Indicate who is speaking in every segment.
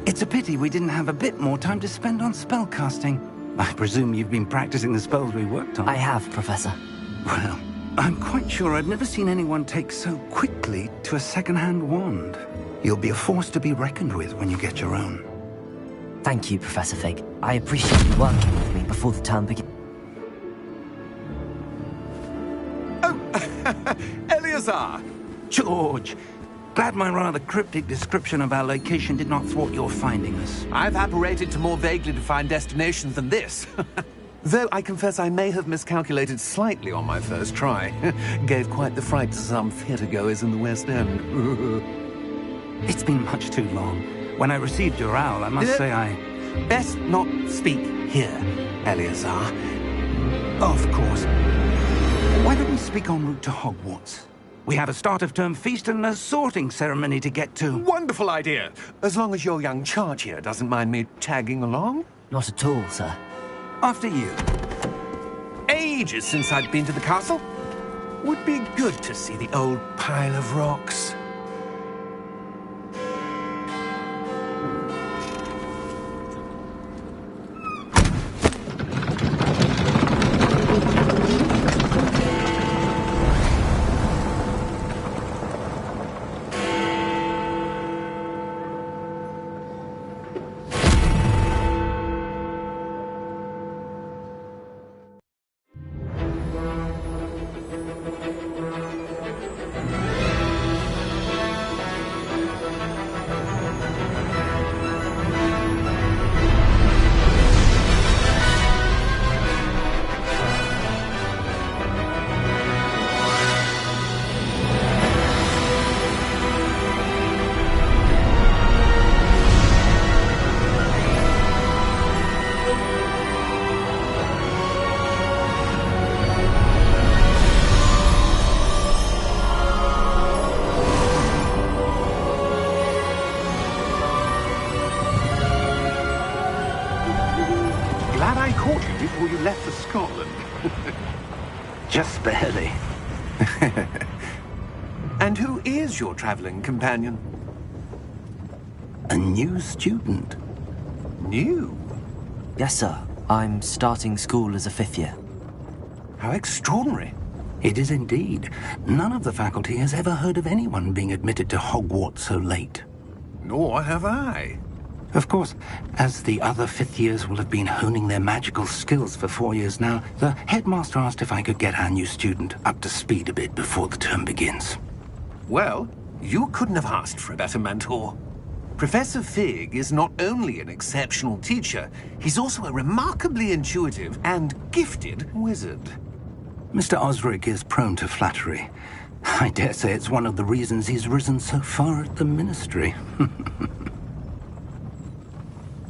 Speaker 1: It's a pity we didn't have a bit more time to spend on spellcasting. I presume you've been practicing the spells we worked on.
Speaker 2: I have, Professor.
Speaker 1: Well, I'm quite sure I've never seen anyone take so quickly to a second-hand wand. You'll be a force to be reckoned with when you get your own.
Speaker 2: Thank you, Professor Fig. I appreciate you working with me before the term begins.
Speaker 3: Oh, Eleazar!
Speaker 1: George! Glad my rather cryptic description of our location did not thwart your finding us.
Speaker 3: I've apparated to more vaguely defined destinations than this. Though I confess I may have miscalculated slightly on my first try. Gave quite the fright to some theatre-goers in the West End.
Speaker 1: It's been much too long. When I received your owl, I must say I...
Speaker 3: Best not speak here, Eleazar.
Speaker 1: Of course. Why don't we speak en route to Hogwarts? We have a start-of-term feast and a sorting ceremony to get to.
Speaker 3: Wonderful idea! As long as your young charge here doesn't mind me tagging along.
Speaker 2: Not at all, sir.
Speaker 1: After you.
Speaker 3: Ages since I'd been to the castle. Would be good to see the old pile of rocks. Glad I caught you before you left for Scotland.
Speaker 1: Just barely.
Speaker 3: And who is your traveling companion?
Speaker 1: A new student.
Speaker 3: New?
Speaker 2: Yes, sir. I'm starting school as a 5th year.
Speaker 3: How extraordinary.
Speaker 1: It is indeed. None of the faculty has ever heard of anyone being admitted to Hogwarts so late.
Speaker 3: Nor have I.
Speaker 1: Of course, as the other 5th years will have been honing their magical skills for 4 years now, the headmaster asked if I could get our new student up to speed a bit before the term begins.
Speaker 3: Well, you couldn't have asked for a better mentor. Professor Fig is not only an exceptional teacher, he's also a remarkably intuitive and gifted wizard.
Speaker 1: Mr. Osric is prone to flattery. I dare say it's one of the reasons he's risen so far at the ministry.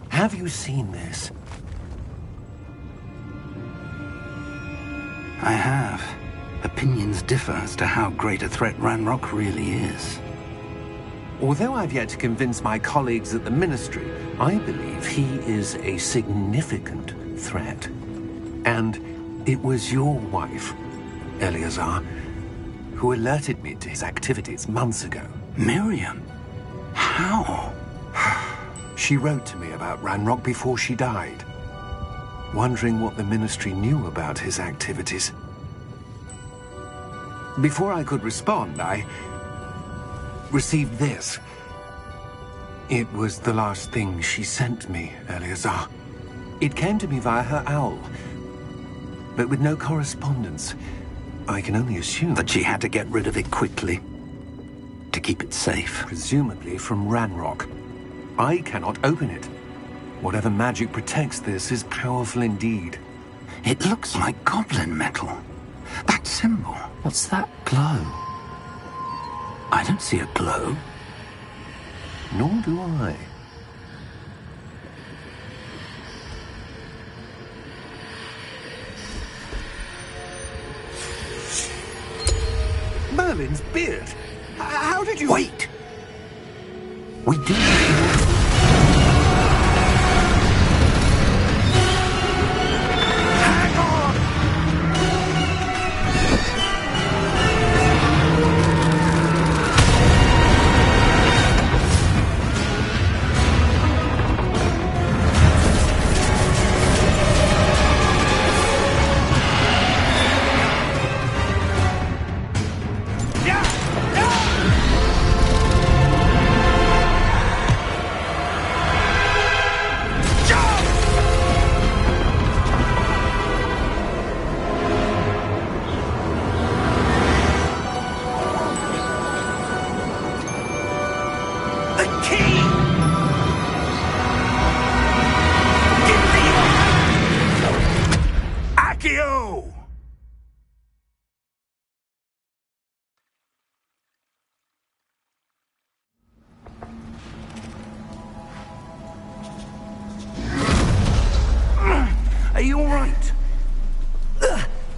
Speaker 3: Have you seen this?
Speaker 1: I have. Opinions differ as to how great a threat Ranrock really is.
Speaker 3: Although I've yet to convince my colleagues at the Ministry, I believe he is a significant threat. And it was your wife, Eleazar, who alerted me to his activities months ago.
Speaker 1: Miriam? How?
Speaker 3: She wrote to me about Ranrock before she died, wondering what the Ministry knew about his activities. Before I could respond, I received this. It was the last thing she sent me, Eleazar. It came to me via her owl, but with no correspondence. I can only assume
Speaker 1: That she had to get rid of it quickly, to keep it safe.
Speaker 3: presumably from Ranrock. I cannot open it. Whatever magic protects this is powerful indeed.
Speaker 1: It looks like goblin metal. That symbol.
Speaker 2: What's that glow?
Speaker 1: I don't see a glow.
Speaker 3: Nor do I. Merlin's beard. How did you...
Speaker 1: Wait! We do...
Speaker 3: Hang on!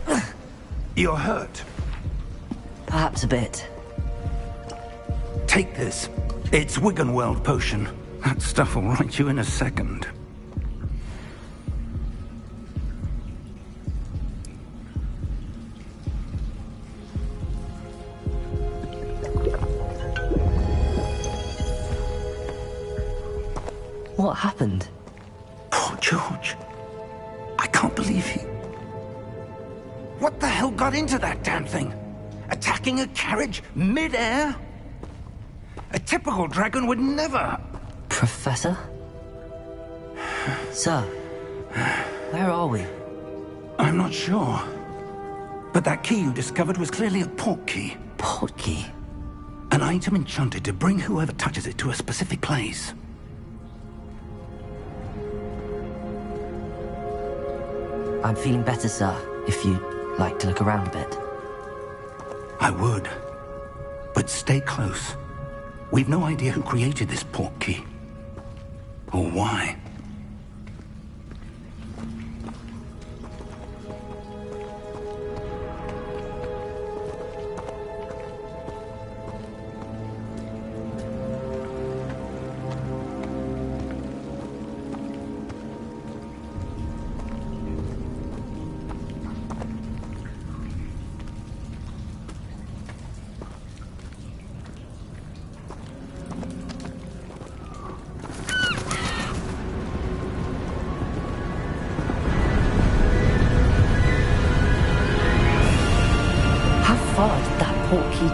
Speaker 1: right. You're hurt.
Speaker 2: Perhaps a bit.
Speaker 1: Take this. It's Wiggenweld potion. That stuff will right you in a second.
Speaker 2: What happened?
Speaker 1: Poor George. I can't believe he... What the hell got into that damn thing? Attacking a carriage mid-air? A typical dragon would never...
Speaker 2: Professor? Sir, where are we?
Speaker 1: I'm not sure. But that key you discovered was clearly a port key.
Speaker 2: Port key?
Speaker 1: An item enchanted to bring whoever touches it to a specific place.
Speaker 2: I'm feeling better, sir, if you'd like to look around a bit.
Speaker 1: I would. But stay close. We've no idea who created this port key. Or why.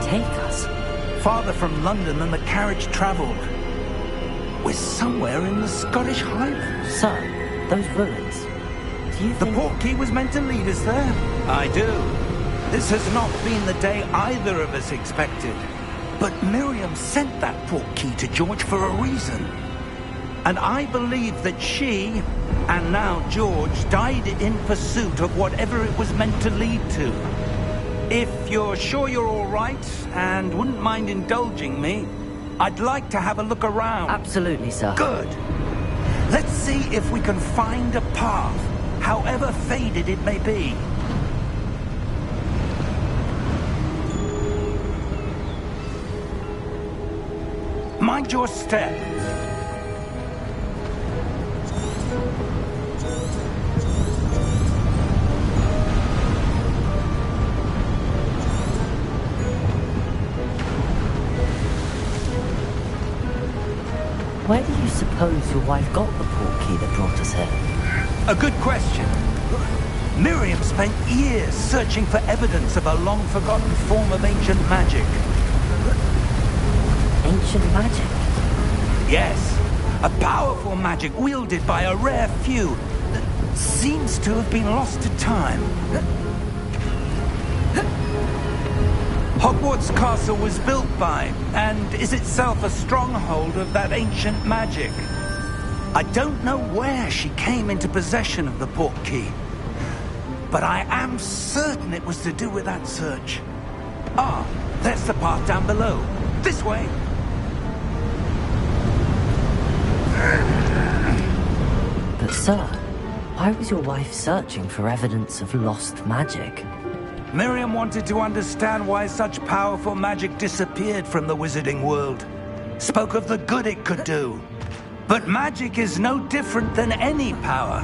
Speaker 2: Take us?
Speaker 1: Farther from London than the carriage travelled. We're somewhere in the Scottish Highlands.
Speaker 2: Sir, those ruins. Do you think...
Speaker 1: The port key was meant to lead us there? I do. This has not been the day either of us expected. But Miriam sent that port key to George for a reason. And I believe that she, and now George, died in pursuit of whatever it was meant to lead to. If you're sure you're all right, and wouldn't mind indulging me, I'd like to have a look around.
Speaker 2: Absolutely, sir.
Speaker 1: Good. Let's see if we can find a path, however faded it may be. Mind your step.
Speaker 2: Where do you suppose your wife got the port key that brought us here?
Speaker 1: A good question. Miriam spent years searching for evidence of a long-forgotten form of ancient magic.
Speaker 2: Ancient magic?
Speaker 1: Yes. A powerful magic wielded by a rare few that seems to have been lost to time. Hogwarts Castle was built by, and is itself a stronghold of that ancient magic. I don't know where she came into possession of the port key, but I am certain it was to do with that search. Ah, there's the path down below. This way.
Speaker 2: But sir, why was your wife searching for evidence of lost magic?
Speaker 1: Miriam wanted to understand why such powerful magic disappeared from the wizarding world. Spoke of the good it could do. But magic is no different than any power.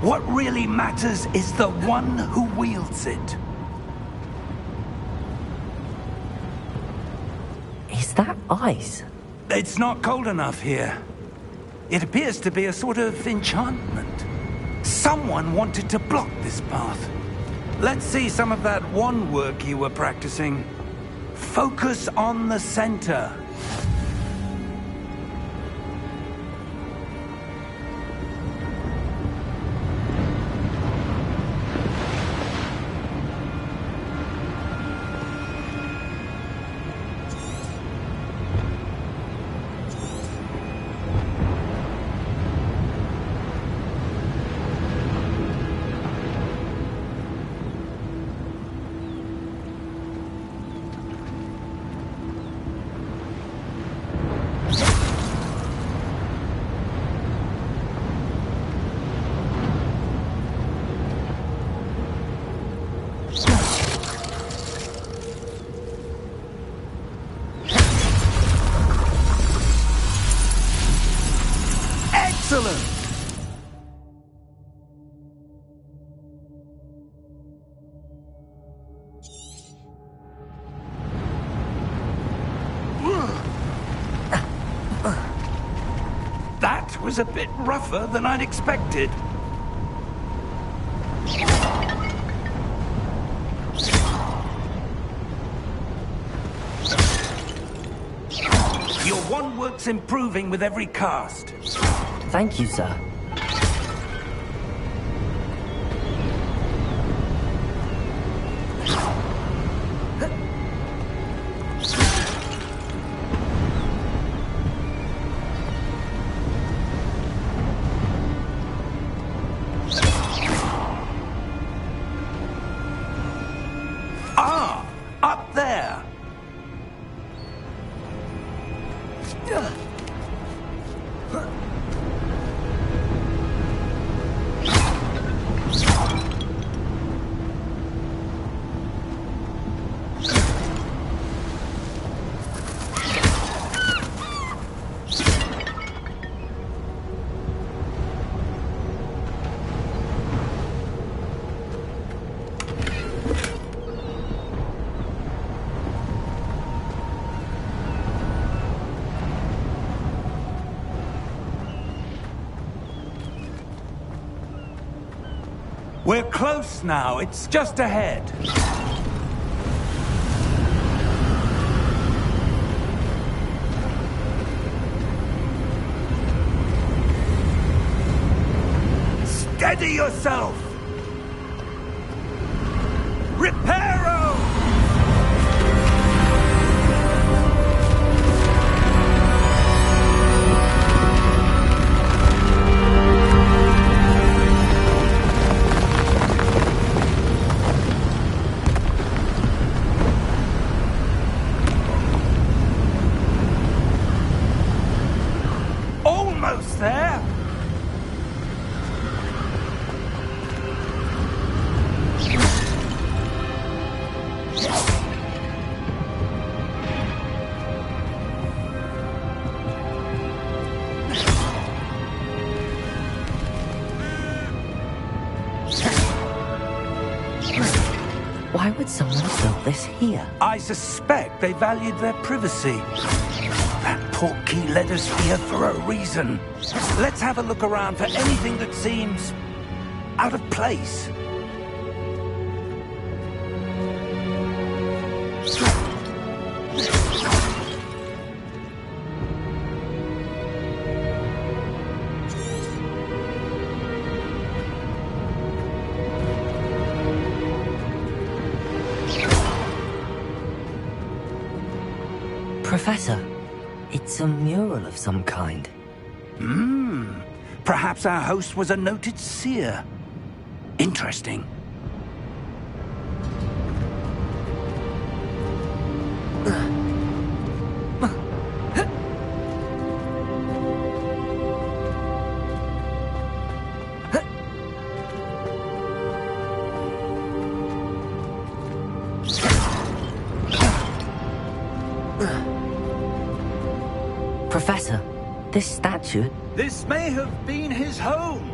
Speaker 1: What really matters is the one who wields it.
Speaker 2: Is that ice?
Speaker 1: It's not cold enough here. It appears to be a sort of enchantment. Someone wanted to block this path. Let's see some of that wand work you were practicing. Focus on the center. Excellent! That was a bit rougher than I'd expected. Your wand work's improving with every cast.
Speaker 2: Thank you, sir.
Speaker 1: Ah! Up there! We're close now. It's just ahead. Steady yourself! Reparo! Almost there!
Speaker 2: Why would someone have built this here?
Speaker 1: I suspect they valued their privacy. That portkey led us here for a reason. Let's have a look around for anything that seems out of place.
Speaker 2: Professor, it's a mural of some kind.
Speaker 1: Perhaps our host was a noted seer. Interesting.
Speaker 2: Professor, this statue...
Speaker 1: This may have been his home.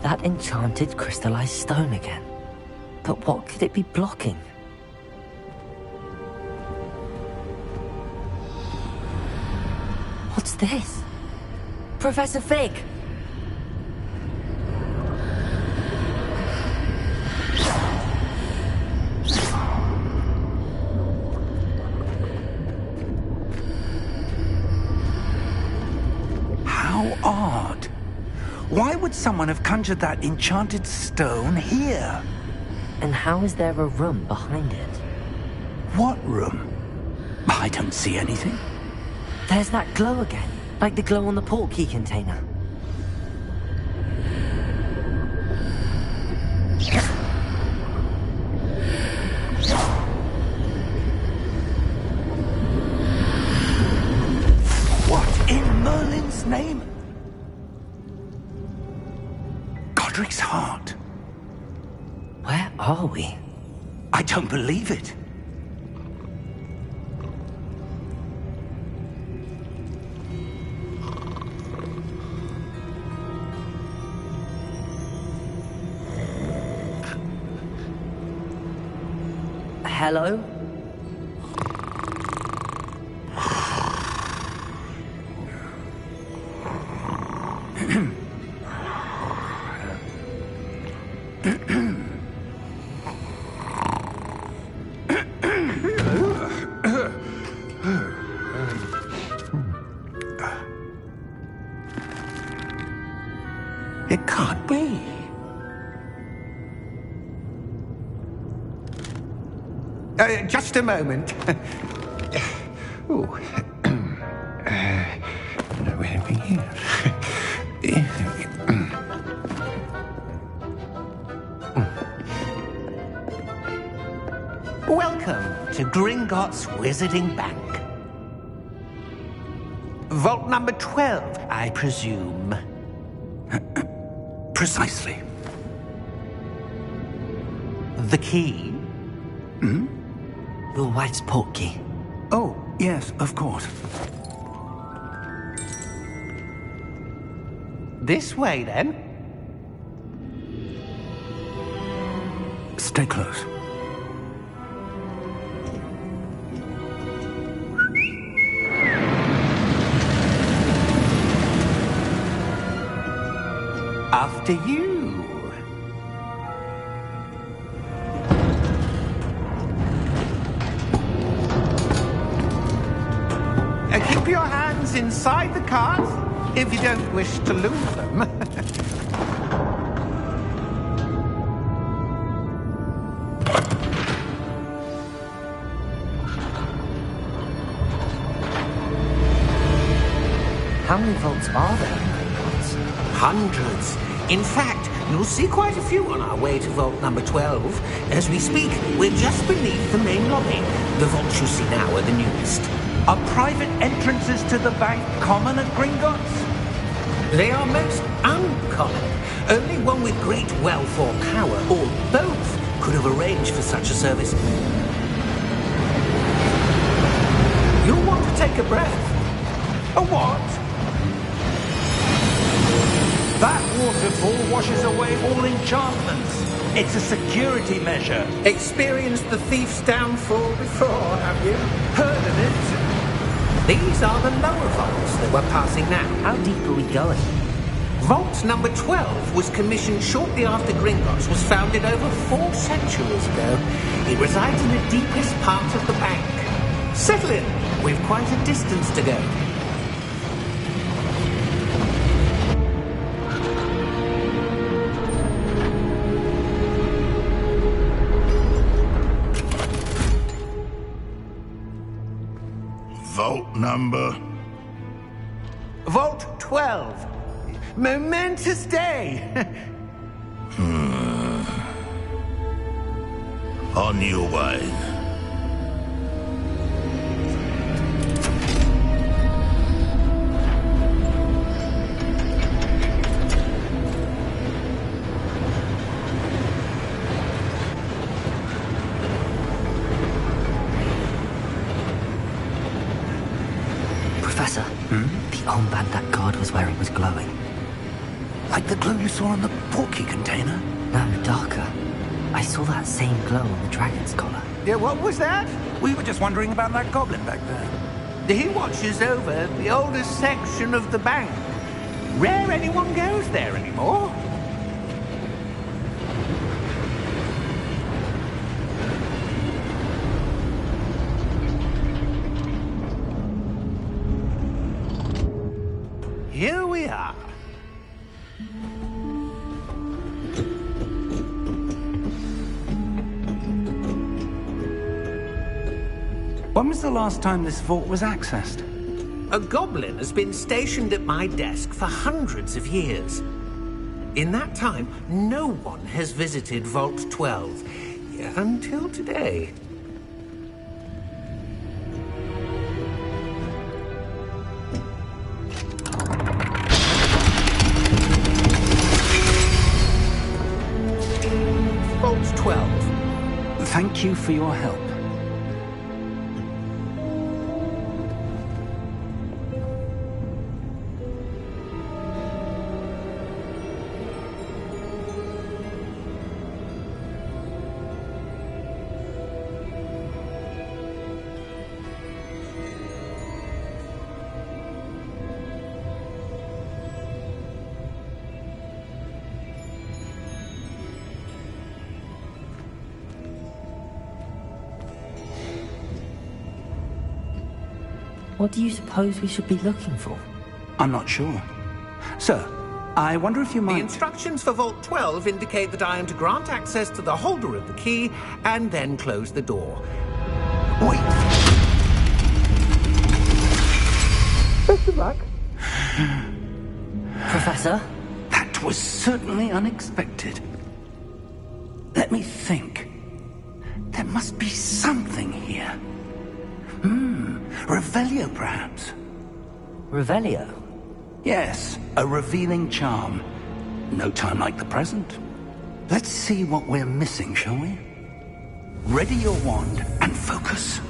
Speaker 2: That enchanted crystallized stone again. But what could it be blocking? What's this? Professor Fig!
Speaker 1: How odd. Why would someone have conjured that enchanted stone here?
Speaker 2: And how is there a room behind it?
Speaker 1: What room? I don't see anything.
Speaker 2: There's that glow again, like the glow on the portkey container.
Speaker 1: What in Merlin's name? Godric's heart.
Speaker 2: Where are we?
Speaker 1: I don't believe it.
Speaker 2: Hello?
Speaker 3: It can't be. Just a moment. Oh. Where are we here?
Speaker 4: Welcome to Gringotts Wizarding Bank. Vault number 12, I presume.
Speaker 1: Precisely.
Speaker 4: The key?
Speaker 2: Your wife's portkey.
Speaker 1: Oh, yes, of course.
Speaker 4: This way, then.
Speaker 1: Stay close.
Speaker 4: After you. Keep your hands inside the cards if you don't wish to lose them.
Speaker 2: How many vaults are there in Gringotts?
Speaker 4: Hundreds. In fact, you'll see quite a few on our way to vault number 12. As we speak, we're just beneath the main lobby. The vaults you see now are the newest.
Speaker 1: Are private entrances to the bank common at Gringotts?
Speaker 4: They are most uncommon. Only one with great wealth or power, or both, could have arranged for such a service. You'll want to take a breath.
Speaker 1: A what? That waterfall washes away all enchantments. It's a security measure.
Speaker 4: Experienced the thief's downfall before, have you?
Speaker 1: Heard of it?
Speaker 4: These are the lower vaults that we're passing now.
Speaker 2: How deep are we going?
Speaker 4: Vault number 12 was commissioned shortly after Gringotts was founded over 4 centuries ago. It resides in the deepest part of the bank. Settle in. We've quite a distance to go.
Speaker 5: Vault number?
Speaker 4: Vault 12. Momentous day!
Speaker 5: On your way.
Speaker 2: Professor, the armband that guard was wearing was glowing.
Speaker 1: Like the glow you saw on the portkey container?
Speaker 2: No, darker. I saw that same glow on the dragon's collar.
Speaker 4: Yeah, what was that?
Speaker 1: We were just wondering about that goblin back there.
Speaker 4: He watches over the oldest section of the bank. Rare anyone goes there anymore. Here we are.
Speaker 1: When was the last time this vault was accessed?
Speaker 4: A goblin has been stationed at my desk for hundreds of years. In that time, no one has visited Vault 12. Until today. Vault 12.
Speaker 1: Thank you for your help.
Speaker 2: What do you suppose we should be looking for?
Speaker 1: I'm not sure. Sir, I wonder if you might...
Speaker 4: The instructions for Vault 12 indicate that I am to grant access to the holder of the key and then close the door.
Speaker 1: Wait!
Speaker 4: Best of luck.
Speaker 2: Professor?
Speaker 1: That was certainly unexpected. Let me think. There must be something here. Revelio, perhaps?
Speaker 2: Revelio?
Speaker 1: Yes, a revealing charm. No time like the present. Let's see what we're missing, shall we? Ready your wand and focus.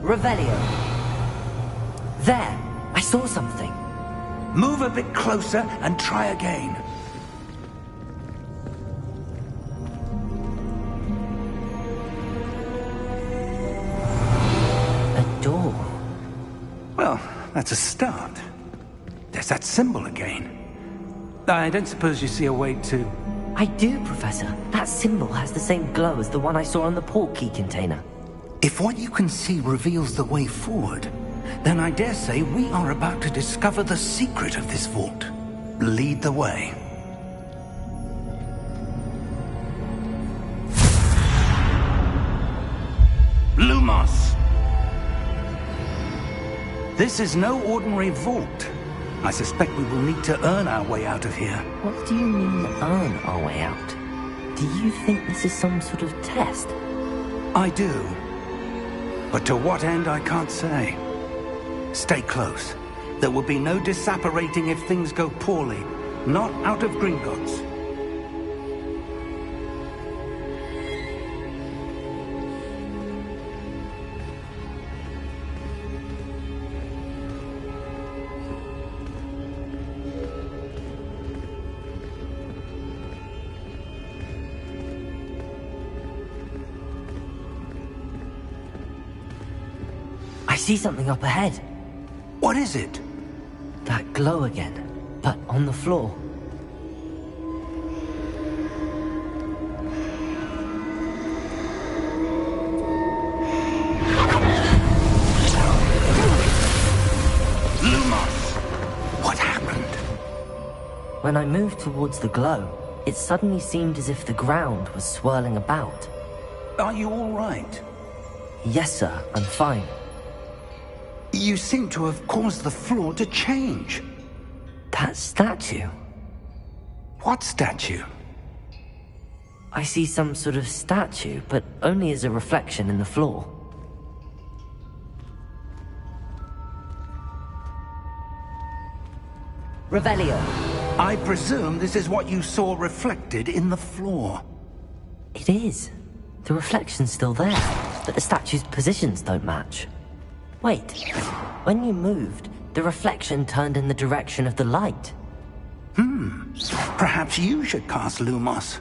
Speaker 2: Revelio. There! I saw something.
Speaker 1: Move a bit closer and try again.
Speaker 2: A door.
Speaker 1: Well, that's a start. There's that symbol again. I don't suppose you see a way to...
Speaker 2: I do, Professor. That symbol has the same glow as the one I saw on the portkey container.
Speaker 1: If what you can see reveals the way forward, then I dare say we are about to discover the secret of this vault. Lead the way. Lumos! This is no ordinary vault. I suspect we will need to earn our way out of here.
Speaker 2: What do you mean, earn our way out? Do you think this is some sort of test?
Speaker 1: I do. But to what end, I can't say. Stay close. There will be no disapparating if things go poorly. Not out of Gringotts.
Speaker 2: I see something up ahead.
Speaker 1: What is it?
Speaker 2: That glow again, but on the floor. When I moved towards the glow, it suddenly seemed as if the ground was swirling about.
Speaker 1: Are you all right?
Speaker 2: Yes, sir, I'm fine.
Speaker 1: You seem to have caused the floor to change.
Speaker 2: That statue?
Speaker 1: What statue?
Speaker 2: I see some sort of statue, but only as a reflection in the floor. Revelio.
Speaker 1: I presume this is what you saw reflected in the floor.
Speaker 2: It is. The reflection's still there, but the statue's positions don't match. Wait, when you moved, the reflection turned in the direction of the light.
Speaker 1: Perhaps you should cast Lumos.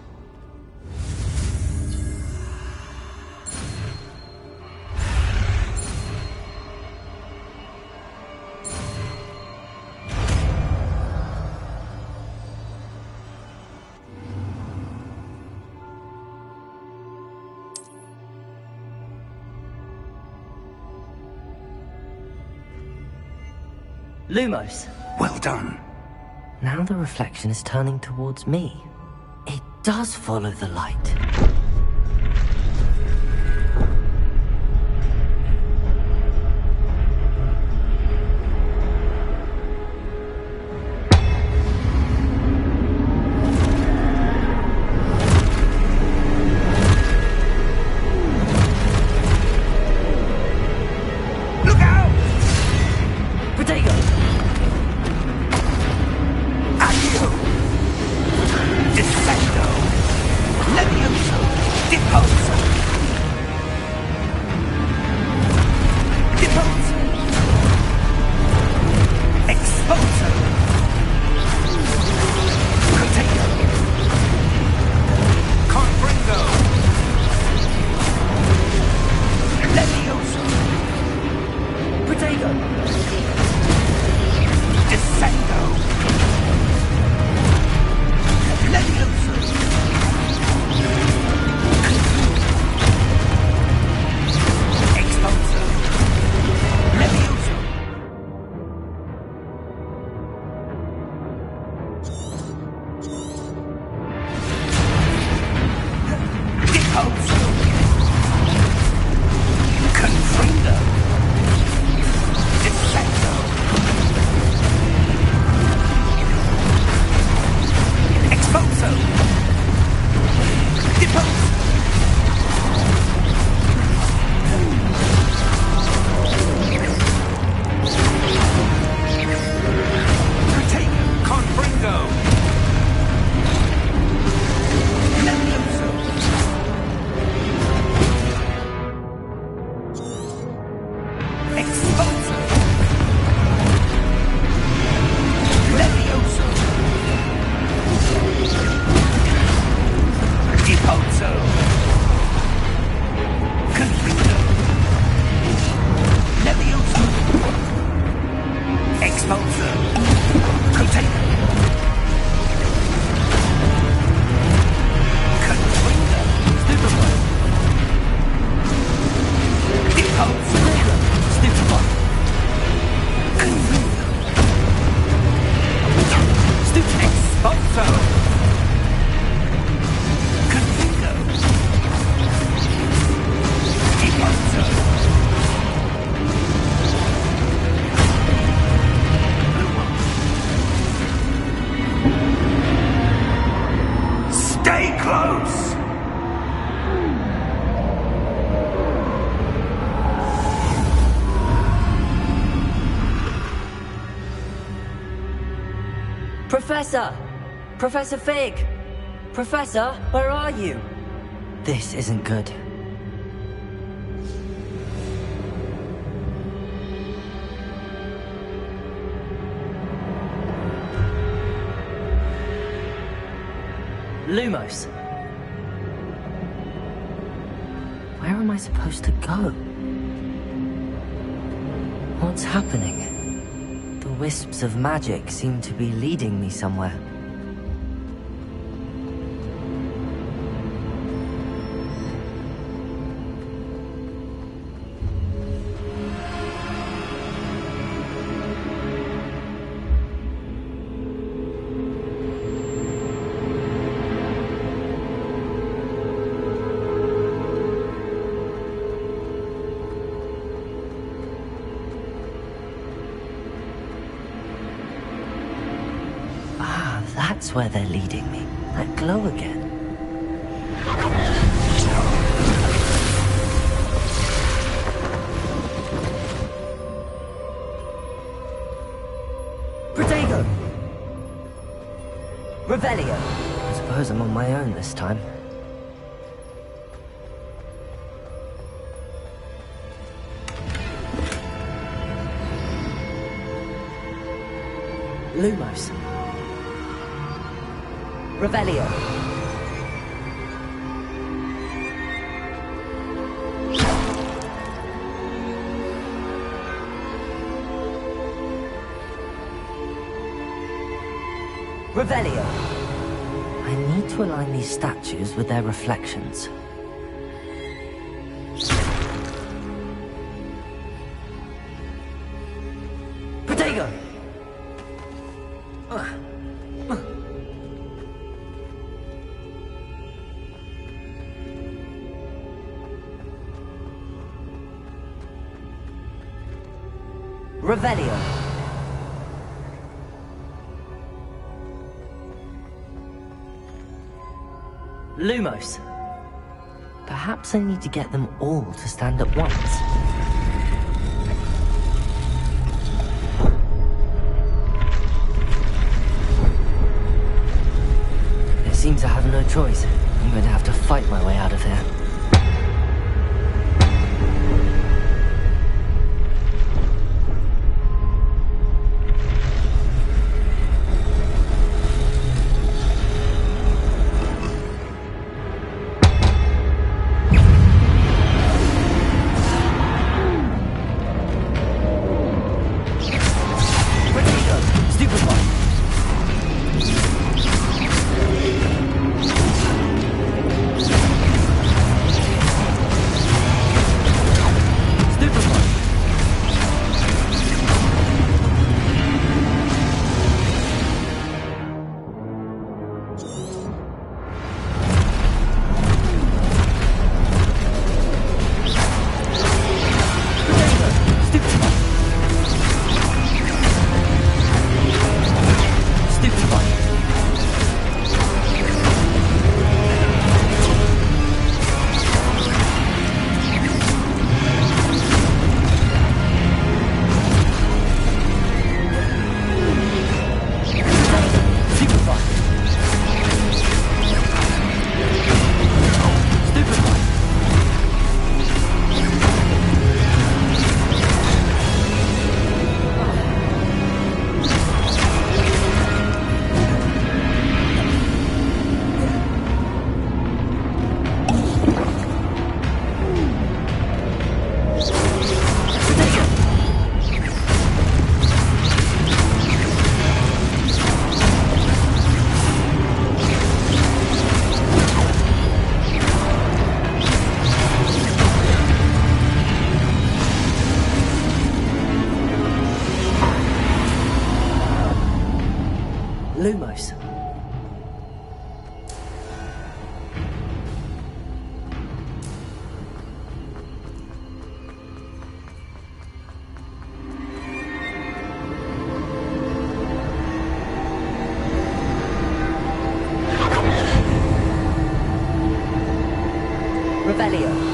Speaker 2: Lumos.
Speaker 1: Well done.
Speaker 2: Now the reflection is turning towards me. It does follow the light. Professor! Professor Fig! Professor, where are you? This isn't good. Lumos. Where am I supposed to go? What's happening? The wisps of magic seem to be leading me somewhere. That's where they're leading me. That glow again. Protego! Revelio! I suppose I'm on my own this time. Lumos. Revelio. Revelio. I need to align these statues with their reflections. Protego! Revelio. Lumos. Perhaps I need to get them all to stand at once. It seems I have no choice. I'm going to have to fight my way out of here. Lumos. Revelio.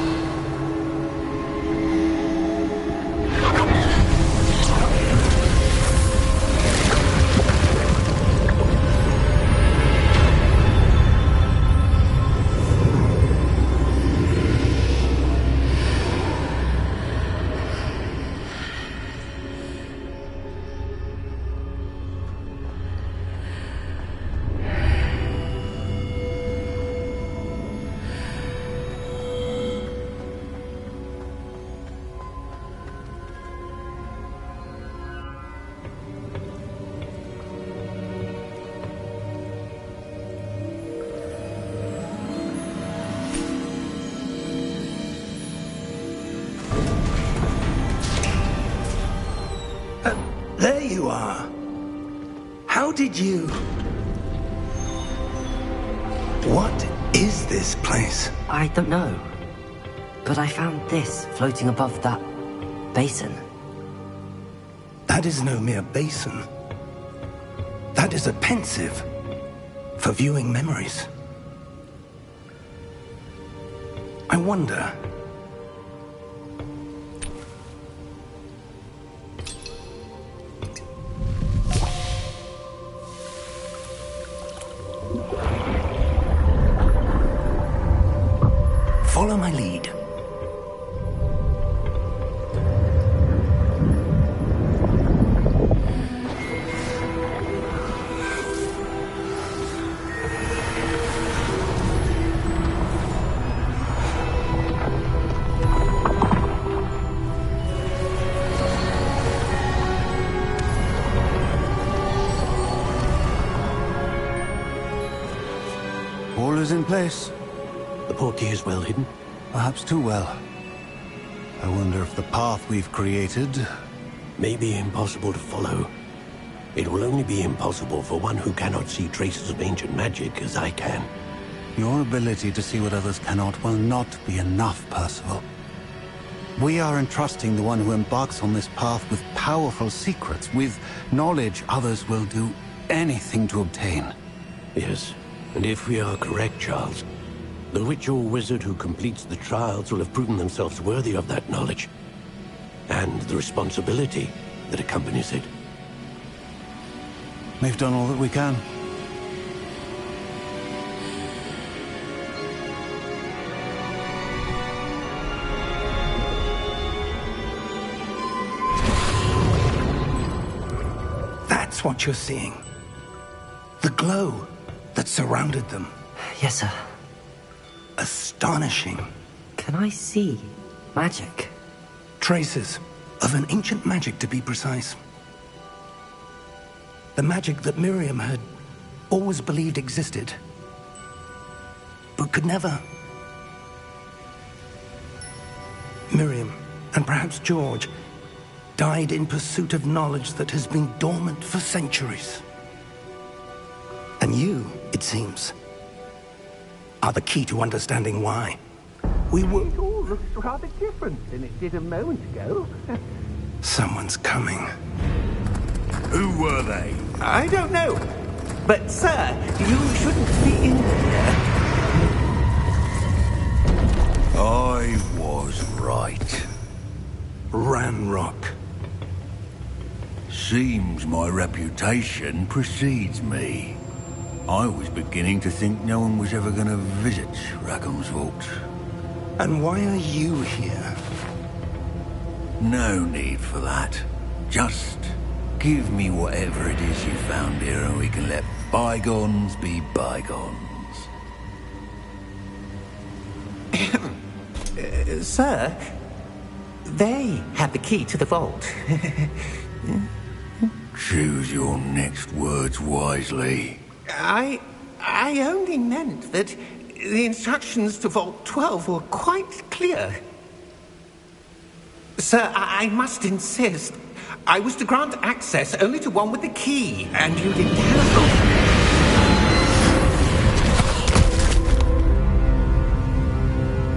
Speaker 1: There you are. How did you... What is this place?
Speaker 2: I don't know. But I found this floating above that basin.
Speaker 1: That is no mere basin. That is a pensive. for viewing memories. I wonder... Follow my lead.
Speaker 6: All is in place.
Speaker 7: The portkey is well hidden?
Speaker 6: Perhaps too well. I wonder if the path we've created...
Speaker 7: may be impossible to follow. It will only be impossible for one who cannot see traces of ancient magic as I can.
Speaker 6: Your ability to see what others cannot will not be enough, Percival. We are entrusting the one who embarks on this path with powerful secrets, with knowledge others will do anything to obtain.
Speaker 7: Yes, and if we are correct, Charles, the witch or wizard who completes the trials will have proven themselves worthy of that knowledge, and the responsibility that accompanies it.
Speaker 6: We've done all that we can.
Speaker 1: That's what you're seeing. The glow that surrounded them.
Speaker 2: Yes, sir.
Speaker 1: Astonishing.
Speaker 2: Can I see magic?
Speaker 1: Traces of an ancient magic, to be precise. The magic that Miriam had always believed existed, but could never. Miriam, and perhaps George, died in pursuit of knowledge that has been dormant for centuries. And you, it seems, are the key to understanding why. We were...
Speaker 4: It all looks rather different than it did a moment ago.
Speaker 1: Someone's coming.
Speaker 5: Who were they?
Speaker 4: I don't know. But, sir, you shouldn't be in here.
Speaker 5: I was right.
Speaker 1: Ranrock.
Speaker 5: Seems my reputation precedes me. I was beginning to think no one was ever going to visit Rackham's vault.
Speaker 1: And why are you here?
Speaker 5: No need for that. Just give me whatever it is you found here and we can let bygones be bygones.
Speaker 4: Sir, they had the key to the vault.
Speaker 5: Choose your next words wisely.
Speaker 4: I only meant that the instructions to Vault 12 were quite clear. Sir, I must insist. I was to grant access only to one with the key, and you didn't have...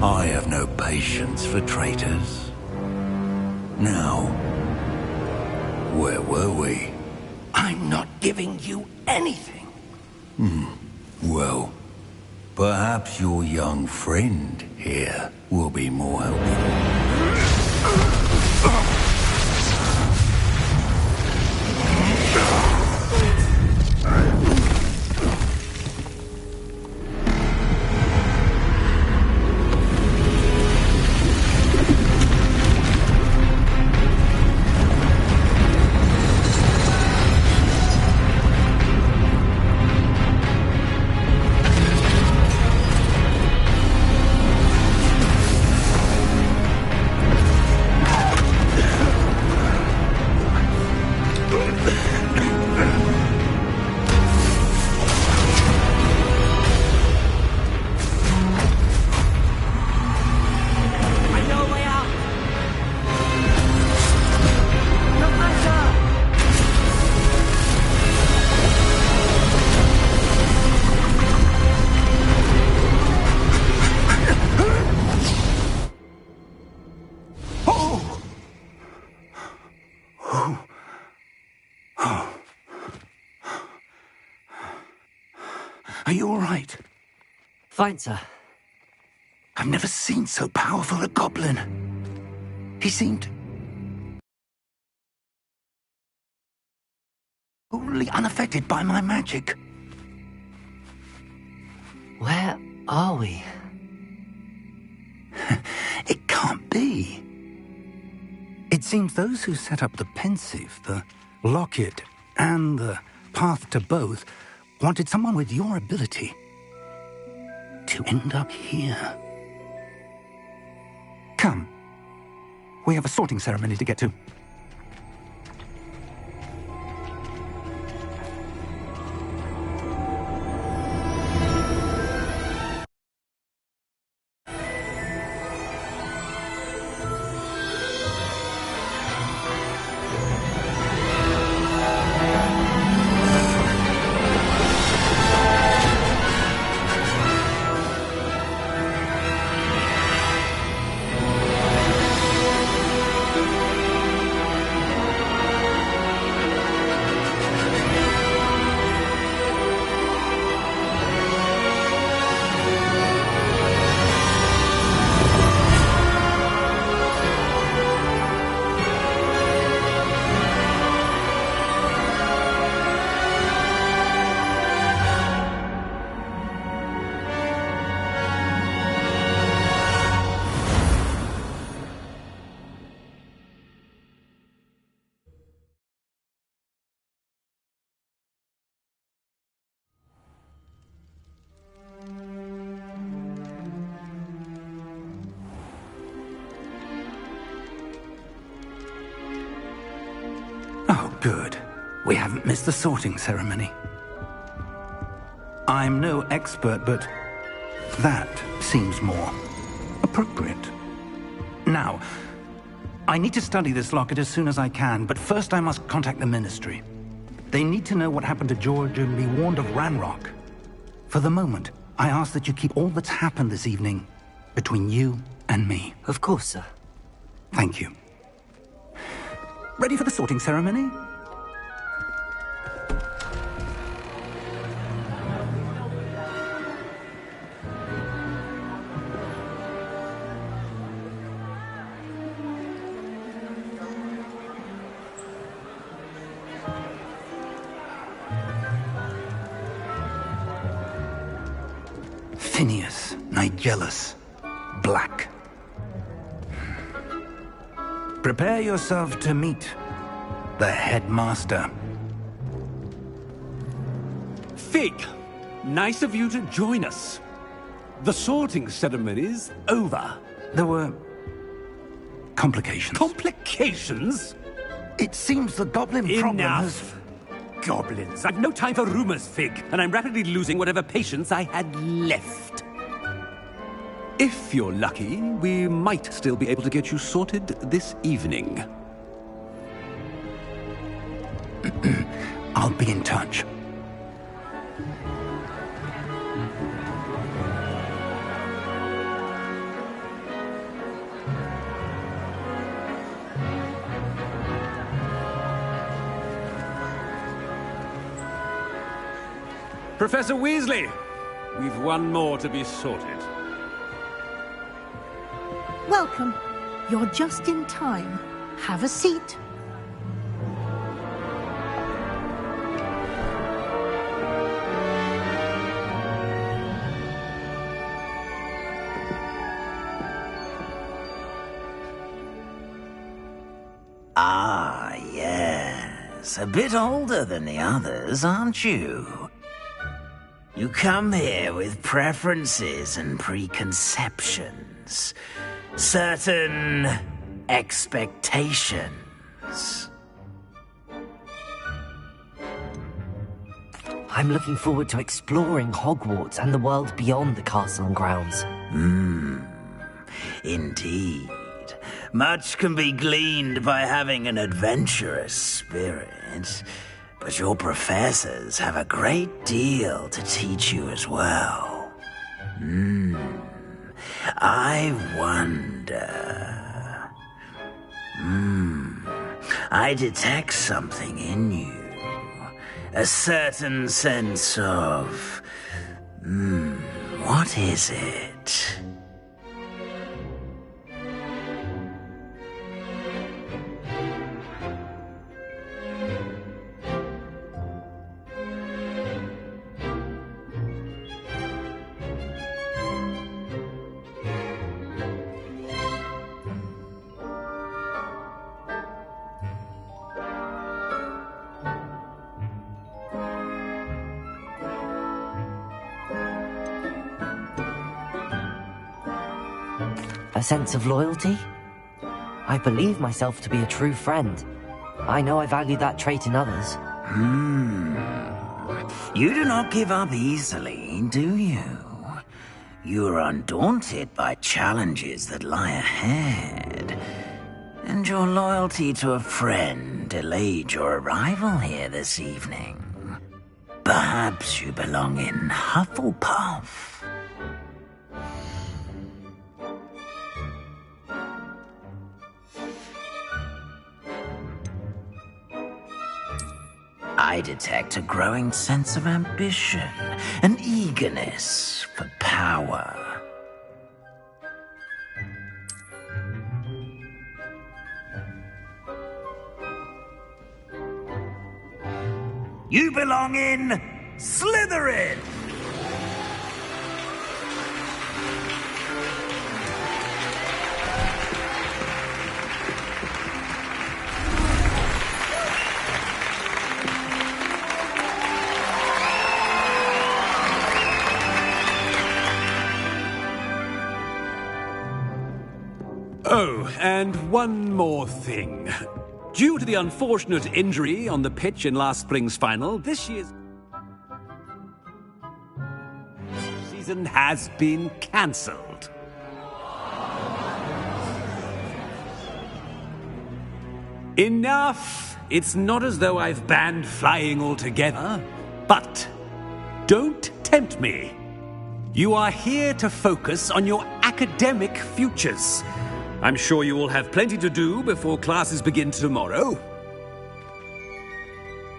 Speaker 5: I have no patience for traitors. Now, where were we?
Speaker 1: I'm not giving you anything.
Speaker 5: Well, perhaps your young friend here will be more helpful.
Speaker 1: you all right?
Speaker 2: Fine, sir.
Speaker 1: I've never seen so powerful a goblin. He seemed totally unaffected by my magic.
Speaker 2: Where are we?
Speaker 1: It can't be. It seems those who set up the pensive, the locket, and the path to both wanted someone with your ability to end up here. Come. We have a sorting ceremony to get to. Oh, good. We haven't missed the sorting ceremony. I'm no expert, but that seems more appropriate. Now, I need to study this locket as soon as I can, but first I must contact the Ministry. They need to know what happened to George and be warned of Ranrock. For the moment, I ask that you keep all that's happened this evening between you and me.
Speaker 2: Of course, sir.
Speaker 1: Thank you. Ready for the sorting ceremony? Phineas, Nigellus, Black. Prepare yourself to meet the headmaster.
Speaker 8: Fig, nice of you to join us. The sorting ceremony's over.
Speaker 1: There were complications.
Speaker 8: Complications?
Speaker 1: It seems the goblin problem has...
Speaker 8: Enough! Goblins. I've no time for rumors, Fig, and I'm rapidly losing whatever patience I had left. If you're lucky, we might still be able to get you sorted this evening.
Speaker 1: I'll be in touch.
Speaker 8: Professor Weasley, we've one more to be sorted.
Speaker 9: Welcome. You're just in time. Have a seat.
Speaker 10: Ah, yes. A bit older than the others, aren't you? You come here with preferences and preconceptions. Certain expectations.
Speaker 2: I'm looking forward to exploring Hogwarts and the world beyond the castle and grounds.
Speaker 10: Indeed. Much can be gleaned by having an adventurous spirit, but your professors have a great deal to teach you as well. I wonder... I detect something in you. A certain sense of... What is it?
Speaker 2: A sense of loyalty? I believe myself to be a true friend. I know I value that trait in others.
Speaker 10: You do not give up easily, do you? You are undaunted by challenges that lie ahead. And your loyalty to a friend delayed your arrival here this evening. Perhaps you belong in Hufflepuff. I detect a growing sense of ambition, an eagerness for power. You belong in Slytherin!
Speaker 8: Oh, and one more thing. Due to the unfortunate injury on the pitch in last spring's final, this year's season has been cancelled. Enough! It's not as though I've banned flying altogether, but don't tempt me. You are here to focus on your academic futures. I'm sure you will have plenty to do before classes begin tomorrow.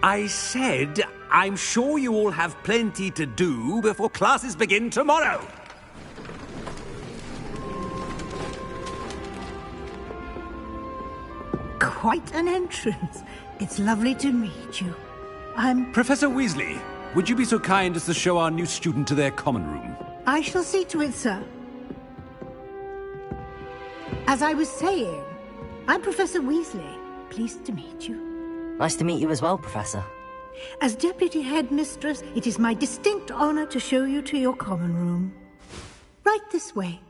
Speaker 8: I said, I'm sure you all have plenty to do before classes begin tomorrow.
Speaker 9: Quite an entrance. It's lovely to meet you. I'm...
Speaker 8: Professor Weasley, would you be so kind as to show our new student to their common room?
Speaker 9: I shall see to it, sir. As I was saying, I'm Professor Weasley. Pleased to meet you.
Speaker 2: Nice to meet you as well, Professor.
Speaker 9: As Deputy Headmistress, it is my distinct honor to show you to your common room. Right this way.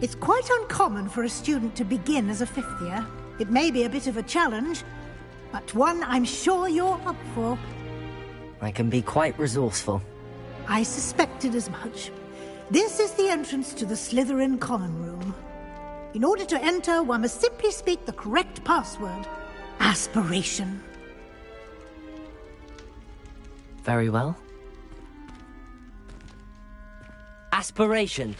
Speaker 9: It's quite uncommon for a student to begin as a fifth year. It may be a bit of a challenge, but one I'm sure you're up for.
Speaker 2: I can be quite resourceful.
Speaker 9: I suspected as much. This is the entrance to the Slytherin common room. In order to enter, one must simply speak the correct password. Aspiration.
Speaker 2: Very well. Aspiration.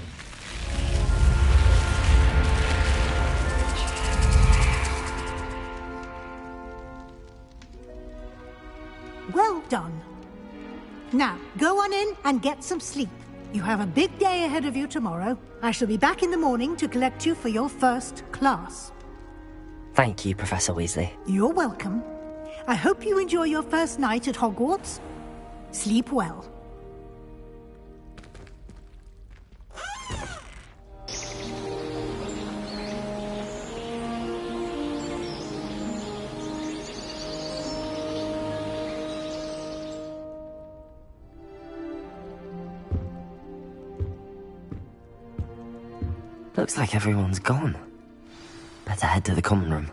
Speaker 9: Well done. Now, go on in and get some sleep. You have a big day ahead of you tomorrow. I shall be back in the morning to collect you for your first class.
Speaker 2: Thank you, Professor Weasley.
Speaker 9: You're welcome. I hope you enjoy your first night at Hogwarts. Sleep well.
Speaker 2: Looks like everyone's gone. Better head to the common room.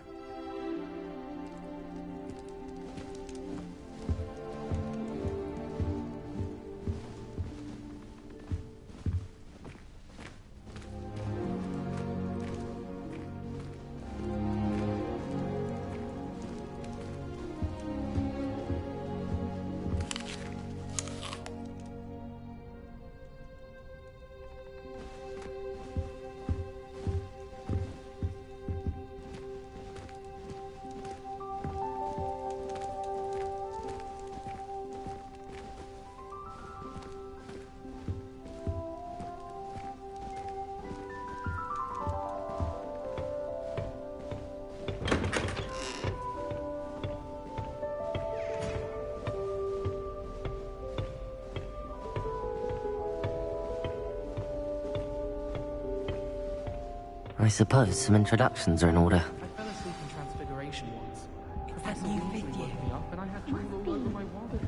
Speaker 2: suppose some introductions are in order.
Speaker 11: I fell asleep in Transfiguration once. Professor Weasley woke me up and I had to move all over my wallet.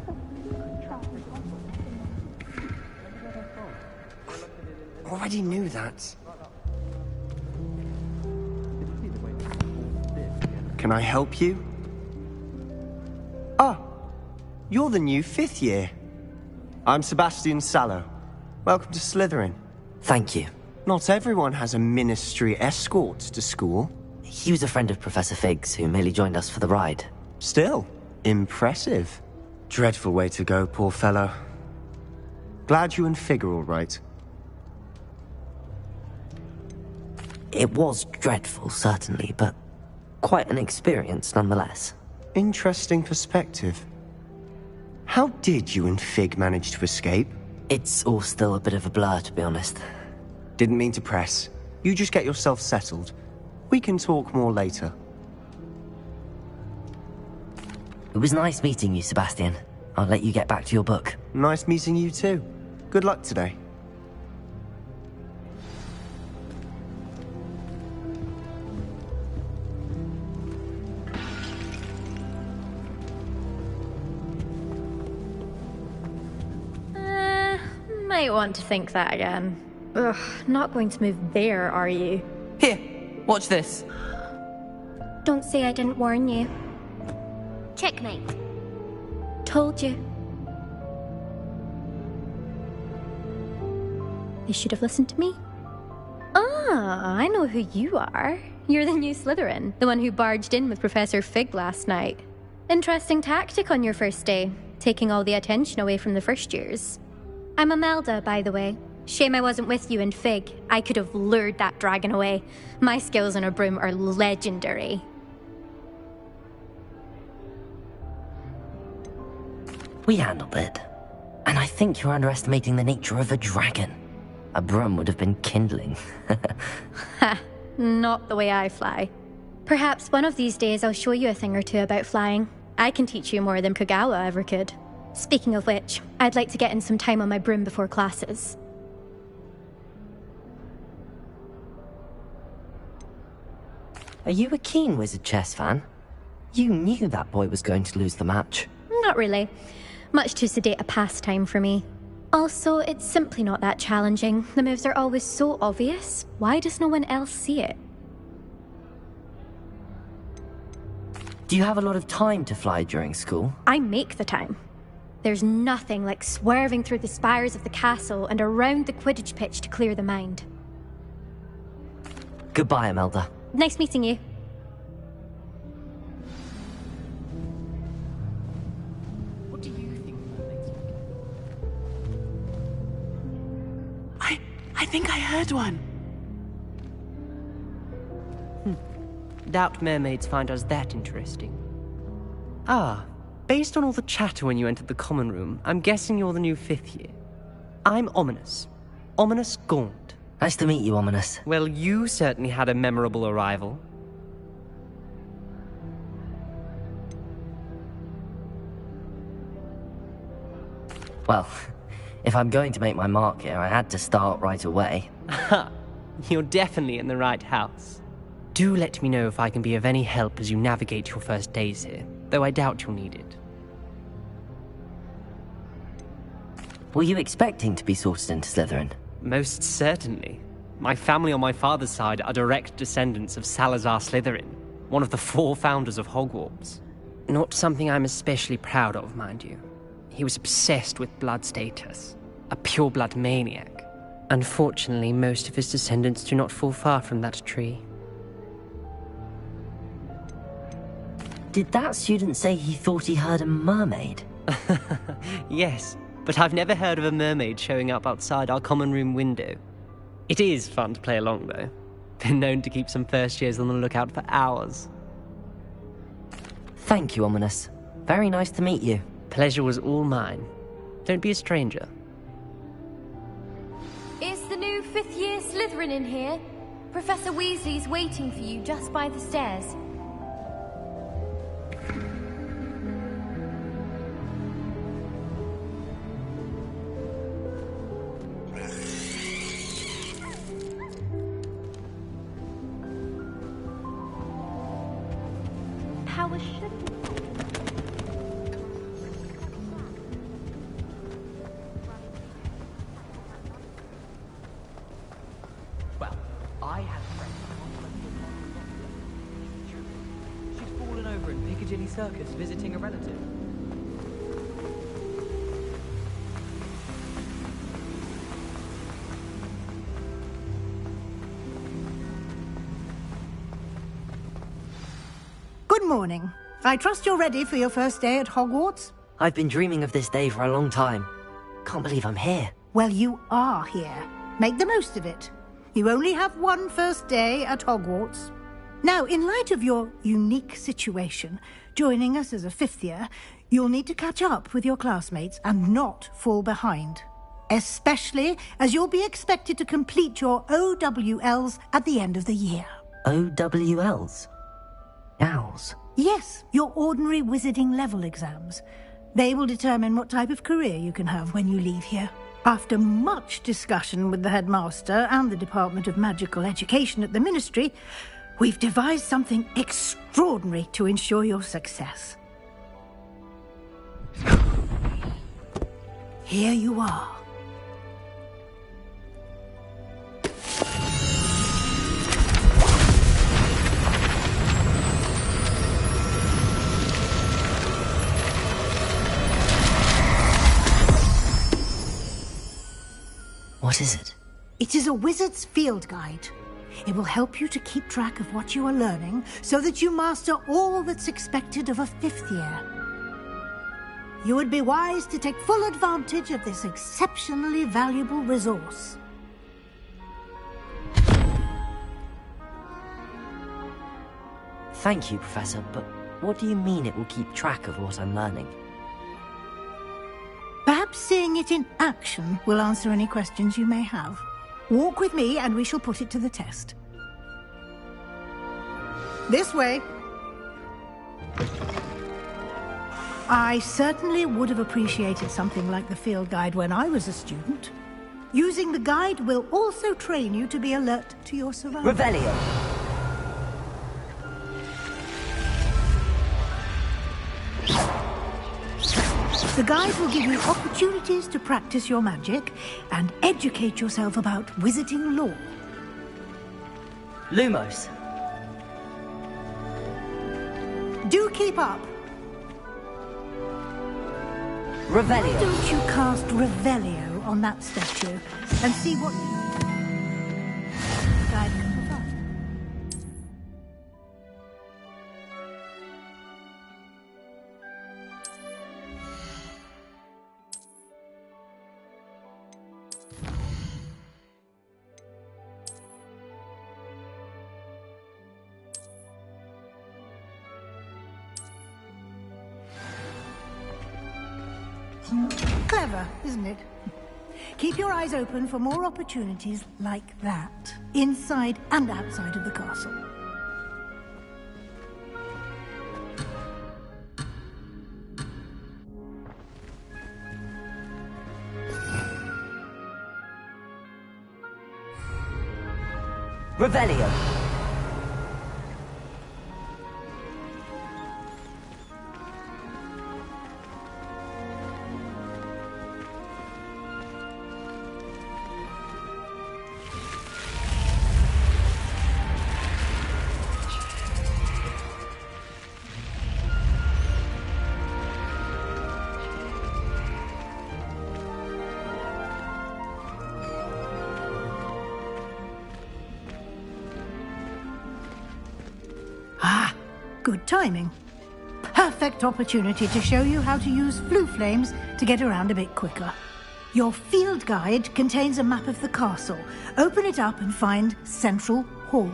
Speaker 12: Already knew that. Can I help you? Oh, you're the new 5th year. I'm Sebastian Sallow. Welcome to Slytherin.
Speaker 2: Thank you.
Speaker 12: Not everyone has a ministry escort to school.
Speaker 2: He was a friend of Professor Fig's who merely joined us for the ride.
Speaker 12: Still, impressive. Dreadful way to go, poor fellow. Glad you and Fig are all right.
Speaker 2: It was dreadful, certainly, but quite an experience nonetheless.
Speaker 12: Interesting perspective. How did you and Fig manage to escape?
Speaker 2: It's all still a bit of a blur, to be honest.
Speaker 12: Didn't mean to press. You just get yourself settled. We can talk more later.
Speaker 2: It was nice meeting you, Sebastian. I'll let you get back to your book.
Speaker 12: Nice meeting you too. Good luck today.
Speaker 13: Might want to think that again. Ugh, not going to move there, are you?
Speaker 14: Here, watch this.
Speaker 13: Don't say I didn't warn you.
Speaker 15: Checkmate.
Speaker 13: Told you. You should have listened to me. Ah, I know who you are. You're the new Slytherin, the one who barged in with Professor Fig last night. Interesting tactic on your first day, taking all the attention away from the first years. I'm Imelda, by the way. Shame I wasn't with you in Fig. I could have lured that dragon away. My skills on a broom are legendary.
Speaker 2: We handled it. And I think you're underestimating the nature of a dragon. A broom would have been kindling.
Speaker 13: Ha, not the way I fly. Perhaps one of these days I'll show you a thing or two about flying. I can teach you more than Kogawa ever could. Speaking of which, I'd like to get in some time on my broom before classes.
Speaker 2: Are you a keen Wizard chess fan? You knew that boy was going to lose the match.
Speaker 13: Not really. Much too sedate a pastime for me. Also, it's simply not that challenging. The moves are always so obvious. Why does no one else see it?
Speaker 2: Do you have a lot of time to fly during school?
Speaker 13: I make the time. There's nothing like swerving through the spires of the castle and around the Quidditch pitch to clear the mind.
Speaker 2: Goodbye, Imelda.
Speaker 13: Nice meeting you.
Speaker 11: What do you think mermaids look?
Speaker 14: I think I heard one. Doubt mermaids find us that interesting. Ah, based on all the chatter when you entered the common room, I'm guessing you're the new 5th year. I'm Ominous. Ominous Gaunt.
Speaker 2: Nice to meet you, Ominous.
Speaker 14: Well, you certainly had a memorable arrival.
Speaker 2: Well, if I'm going to make my mark here, I had to start right away.
Speaker 14: Ha! You're definitely in the right house. Do let me know if I can be of any help as you navigate your first days here, though I doubt you'll need it.
Speaker 2: Were you expecting to be sorted into Slytherin?
Speaker 14: Most certainly. My family on my father's side are direct descendants of Salazar Slytherin, one of the 4 founders of Hogwarts. Not something I'm especially proud of, mind you. He was obsessed with blood status, a pure-blood maniac. Unfortunately, most of his descendants do not fall far from that tree.
Speaker 2: Did that student say he thought he heard a mermaid?
Speaker 14: Yes, but I've never heard of a mermaid showing up outside our common room window. It is fun to play along, though. Been known to keep some first years on the lookout for hours.
Speaker 2: Thank you, Ominous. Very nice to meet you.
Speaker 14: Pleasure was all mine. Don't be a stranger.
Speaker 15: Is the new 5th year Slytherin in here? Professor Weasley's waiting for you just by the stairs. was shouldn't.
Speaker 11: Well, I had a friend. She's fallen over in Piccadilly Circus visiting a relative.
Speaker 9: Good morning. I trust you're ready for your first day at Hogwarts?
Speaker 2: I've been dreaming of this day for a long time. Can't believe I'm here.
Speaker 9: Well, you are here. Make the most of it. You only have one first day at Hogwarts. Now, in light of your unique situation, joining us as a fifth year, you'll need to catch up with your classmates and not fall behind. Especially as you'll be expected to complete your OWLs at the end of the year.
Speaker 2: OWLs? Owls?
Speaker 9: Yes, your ordinary wizarding level exams. They will determine what type of career you can have when you leave here. After much discussion with the headmaster and the Department of Magical Education at the Ministry, we've devised something extraordinary to ensure your success. Here you are.
Speaker 2: What is it?
Speaker 9: It is a wizard's field guide. It will help you to keep track of what you are learning so that you master all that's expected of a fifth year. You would be wise to take full advantage of this exceptionally valuable resource.
Speaker 2: Thank you, Professor, but what do you mean it will keep track of what I'm learning?
Speaker 9: Perhaps seeing it in action will answer any questions you may have. Walk with me and we shall put it to the test. This way. I certainly would have appreciated something like the field guide when I was a student. Using the guide will also train you to be alert to your surroundings.
Speaker 2: Revelio!
Speaker 9: The guide will give you opportunities to practice your magic and educate yourself about wizarding lore.
Speaker 2: Lumos.
Speaker 9: Do keep up.
Speaker 2: Revelio.
Speaker 9: Why don't you cast Revelio on that statue and see what the guide can provide? Clever, isn't it? Keep your eyes open for more opportunities like that, inside and outside of the castle.
Speaker 2: Revelio.
Speaker 9: Ah, good timing. Perfect opportunity to show you how to use flue flames to get around a bit quicker. Your field guide contains a map of the castle. Open it up and find Central Hall.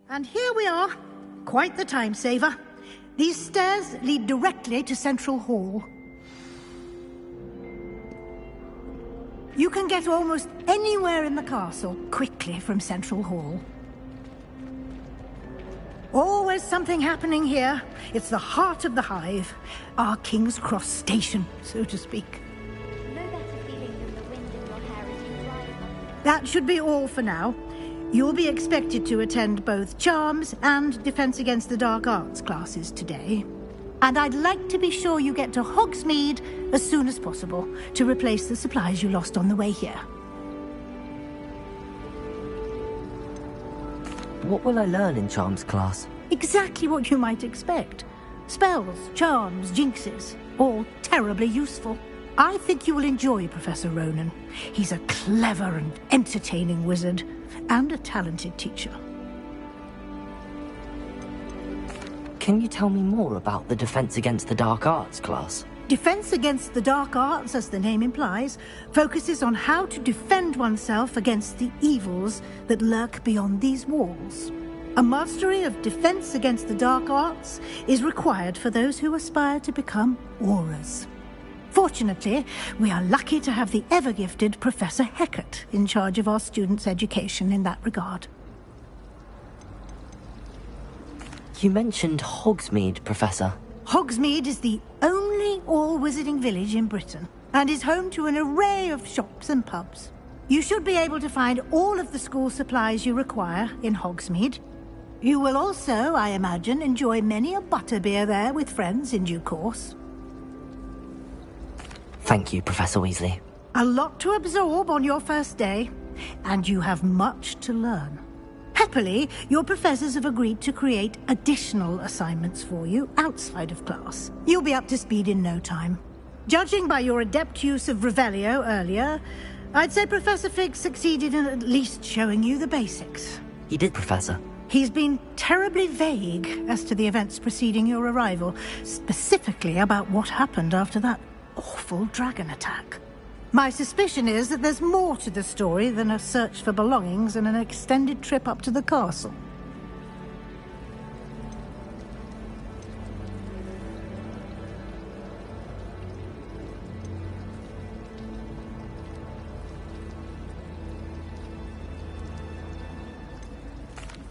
Speaker 9: And here we are. Quite the time saver. These stairs lead directly to Central Hall. You can get almost anywhere in the castle quickly from Central Hall. Always something happening here. It's the heart of the hive. Our King's Cross station, so to speak.
Speaker 15: No better feeling than the wind in your hair as you drive.
Speaker 9: That should be all for now. You'll be expected to attend both Charms and Defense Against the Dark Arts classes today. And I'd like to be sure you get to Hogsmeade as soon as possible to replace the supplies you lost on the way here.
Speaker 2: What will I learn in Charms class?
Speaker 9: Exactly what you might expect. Spells, charms, jinxes, all terribly useful. I think you will enjoy Professor Ronan. He's a clever and entertaining wizard, and a talented teacher.
Speaker 2: Can you tell me more about the Defense Against the Dark Arts class?
Speaker 9: Defense Against the Dark Arts, as the name implies, focuses on how to defend oneself against the evils that lurk beyond these walls. A mastery of Defense Against the Dark Arts is required for those who aspire to become Aurors. Fortunately, we are lucky to have the ever-gifted Professor Hecat in charge of our students' education in that regard.
Speaker 2: You mentioned Hogsmeade, Professor.
Speaker 9: Hogsmeade is the only all-wizarding village in Britain, and is home to an array of shops and pubs. You should be able to find all of the school supplies you require in Hogsmeade. You will also, I imagine, enjoy many a butterbeer there with friends in due course.
Speaker 2: Thank you, Professor Weasley.
Speaker 9: A lot to absorb on your first day, and you have much to learn. Happily, your professors have agreed to create additional assignments for you outside of class. You'll be up to speed in no time. Judging by your adept use of Revelio earlier, I'd say Professor Fig succeeded in at least showing you the basics.
Speaker 2: He did, Professor.
Speaker 9: He's been terribly vague as to the events preceding your arrival, specifically about what happened after that awful dragon attack. My suspicion is that there's more to the story than a search for belongings and an extended trip up to the castle.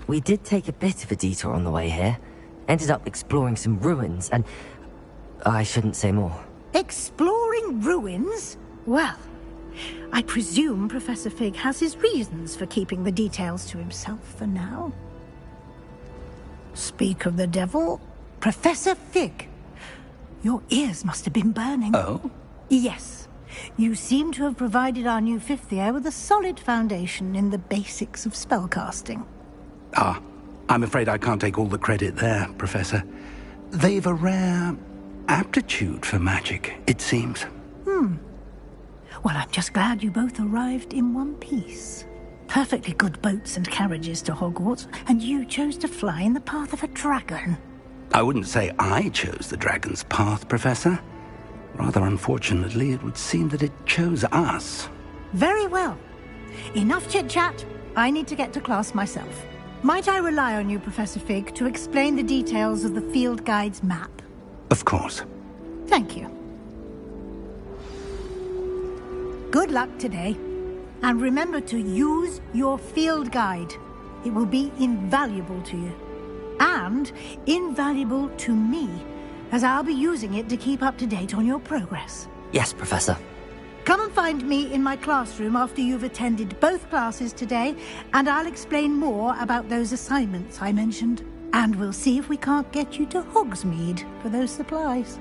Speaker 2: We did take a bit of a detour on the way here. Ended up exploring some ruins and... I shouldn't say more.
Speaker 9: Exploring ruins? Well, I presume Professor Fig has his reasons for keeping the details to himself for now. Speak of the devil, Professor Fig. Your ears must have been burning.
Speaker 1: Oh?
Speaker 9: Yes. You seem to have provided our new fifth year with a solid foundation in the basics of spellcasting.
Speaker 1: Ah, I'm afraid I can't take all the credit there, Professor. They've a rare aptitude for magic, it seems.
Speaker 9: Well, I'm just glad you both arrived in one piece. Perfectly good boats and carriages to Hogwarts, and you chose to fly in the path of a dragon.
Speaker 1: I wouldn't say I chose the dragon's path, Professor. Rather unfortunately, it would seem that it chose us.
Speaker 9: Very well. Enough chit-chat. I need to get to class myself. Might I rely on you, Professor Fig, to explain the details of the field guide's map?
Speaker 1: Of course.
Speaker 9: Thank you. Good luck today. And remember to use your field guide. It will be invaluable to you. And invaluable to me, as I'll be using it to keep up to date on your progress.
Speaker 2: Yes, Professor.
Speaker 9: Come and find me in my classroom after you've attended both classes today, and I'll explain more about those assignments I mentioned. And we'll see if we can't get you to Hogsmeade for those supplies.